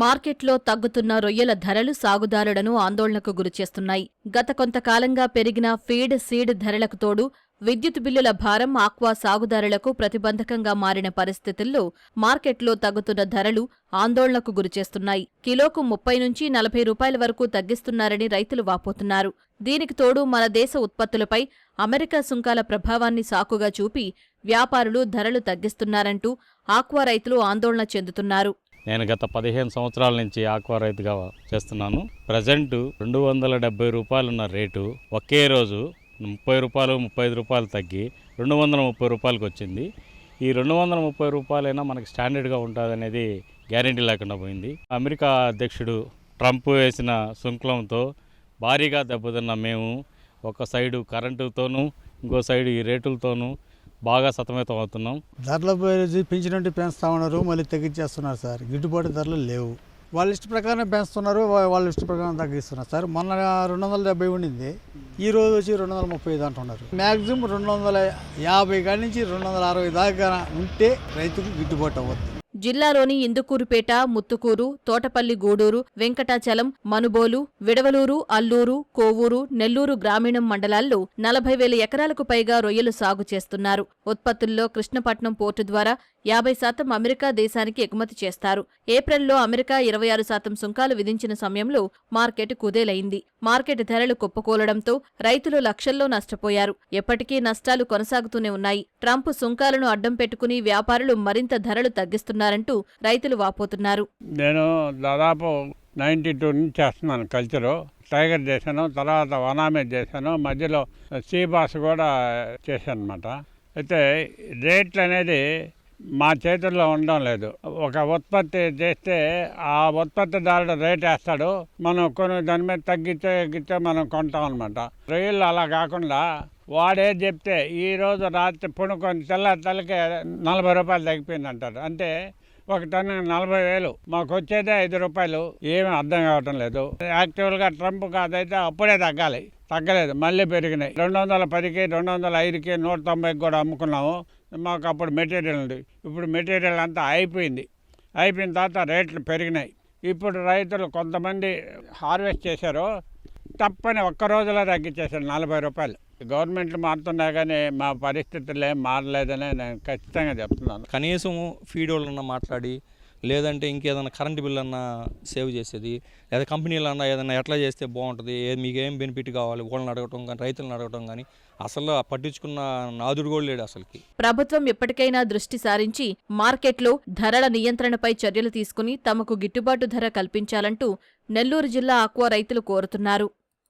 మార్కెట్లో తగ్గుతున్న రొయ్యల ధరలు సాగుదారులను ఆందోళనకు గురిచేస్తున్నాయి. గత కొంతకాలంగా పెరిగిన ఫీడ్, సీడ్ ధరలకు తోడు విద్యుత్ బిల్లుల భారం ఆక్వా సాగుదారులకు ప్రతిబంధకంగా మారిన పరిస్థితుల్లో మార్కెట్లో తగ్గుతున్న ధరలు ఆందోళనకు గురిచేస్తున్నాయి. కిలోకు 30 నుంచి 40 రూపాయల వరకు తగ్గిస్తున్నారని రైతులు వాపోతున్నారు. దీనికి తోడు మన దేశ ఉత్పత్తులపై అమెరికా సుంకాల ప్రభావాన్ని సాకుగా చూపి వ్యాపారులు ధరలు తగ్గిస్తున్నారంటూ ఆక్వా రైతులు ఆందోళన చెందుతున్నారు. నేను గత 15 సంవత్సరాల నుంచి ఆక్వా రైతుగా చేస్తున్నాను. ప్రజెంట్ 270 రూపాయలున్న రేటు ఒకే రోజు 30 రూపాయలు 35 రూపాయలు తగ్గి 230 రూపాయలకు వచ్చింది. ఈ 230 రూపాయలైనా మనకి స్టాండర్డ్గా ఉంటుందనేది గ్యారెంటీ లేకుండా పోయింది. అమెరికా అధ్యక్షుడు ట్రంప్ వేసిన సుంకంతో భారీగా దెబ్బతిన్న మేము ఒక సైడు కరెంటుతోనూ ఇంకో సైడు ఈ రేటులతోనూ బాగా సతమతం అవుతున్నాం. ధరలు పెంచినట్టు పెంచుతా ఉన్నారు, మళ్ళీ తగ్గించేస్తున్నారు సార్. గిట్టుబాటు ధరలు లేవు. వాళ్ళ ఇష్ట ప్రకారం పెంచుతున్నారు, వాళ్ళ ఇష్ట ప్రకారం తగ్గిస్తున్నారు సార్. మొన్న 270 ఉండింది, ఈ రోజు వచ్చి 235 అంటున్నారు. మ్యాక్సిమం 250 కాడి నుంచి 260 దాకా ఉంటే రైతుకు గిట్టుబాటు అవ్వదు. జిల్లాలోని ఇందుకూరుపేట, ముత్తుకూరు, తోటపల్లి, గూడూరు, వెంకటాచలం, మనుబోలు, విడవలూరు, అల్లూరు, కోవూరు, నెల్లూరు గ్రామీణం మండలాల్లో 40,000 ఎకరాలకు పైగా రొయ్యలు సాగు చేస్తున్నారు. ఉత్పత్తుల్లో కృష్ణపట్నం పోర్టు ద్వారా 50% అమెరికా దేశానికి ఎగుమతి చేస్తారు. ఏప్రిల్లో అమెరికా 26% సుంకాలు విధించిన సమయంలో మార్కెట్ కుదేలైంది. మార్కెట్ ధరలు కుప్పకూలడంతో రైతులు లక్షల్లో నష్టపోయారు. ఎప్పటికీ నష్టాలు కొనసాగుతూనే ఉన్నాయి. ట్రంప్ సుంకాలను అడ్డం పెట్టుకుని వ్యాపారులు మరింత ధరలు తగ్గిస్తున్నారంటూ రైతులు వాపోతున్నారు. నేను దాదాపు 92 నుంచి చేస్తున్నాను కల్చరు. టైగర్ చేశాను, తర్వాత వనామేజ్ చేశాను, మధ్యలో సీబాస్ కూడా చేశాను అనమాట. అయితే రేట్లు అనేది మా చేతుల్లో ఉండడం లేదు. ఒక ఉత్పత్తి చేస్తే ఆ ఉత్పత్తిదారుడు రేట్ వేస్తాడు, మనం కొన్ని దాని మీద తగ్గితే మనం కొంటాం అనమాట. రొయ్యలు అలా కాకుండా వాడే చెప్తే ఈరోజు రాత్రి పుణుకొని తెల్లకే 40 రూపాయలు తగ్గిపోయింది అంటారు. అంటే ఒక టన్ను 40,000, మాకు వచ్చేదే 5 రూపాయలు. ఏమీ అర్థం కావటం లేదు. యాక్చువల్గా ట్రంప్ కాదైతే అప్పుడే తగ్గలేదు, మళ్ళీ పెరిగినాయి. 210కి 205కి 190కి కూడా అమ్ముకున్నాము. మాకు అప్పుడు మెటీరియల్ ఉంది. ఇప్పుడు మెటీరియల్ అంతా అయిపోయిన తర్వాత రేట్లు పెరిగినాయి. ఇప్పుడు రైతులు కొంతమంది హార్వెస్ట్ చేశారు, తప్పని ఒక్క రోజులో తగ్గించేశారు 40 రూపాయలు. గవర్నమెంట్లు మారుతున్నా కానీ మా పరిస్థితులు ఏం మారలేదని నేను ఖచ్చితంగా చెప్తున్నాను. కనీసం ఫీడ్ వాళ్ళన్నా మాట్లాడి, లేదంటే ఇంకేదైనా కరెంటు బిల్ అన్నా సేవ్ చేసేది, లేదా కంపెనీలు అన్నా ఏదైనా ఎట్లా చేస్తే బాగుంటుంది, మీకు ఏం బెనిఫిట్ కావాలి వాళ్ళని అడగటం కానీ రైతులను అడగటం కానీ అసలు పట్టించుకున్న నాదుడు కూడా లేడు అసలుకి. ప్రభుత్వం ఎప్పటికైనా దృష్టి సారించి మార్కెట్లో ధరల నియంత్రణపై చర్యలు తీసుకుని తమకు గిట్టుబాటు ధర కల్పించాలంటూ నెల్లూరు జిల్లా ఆక్వా రైతులు కోరుతున్నారు.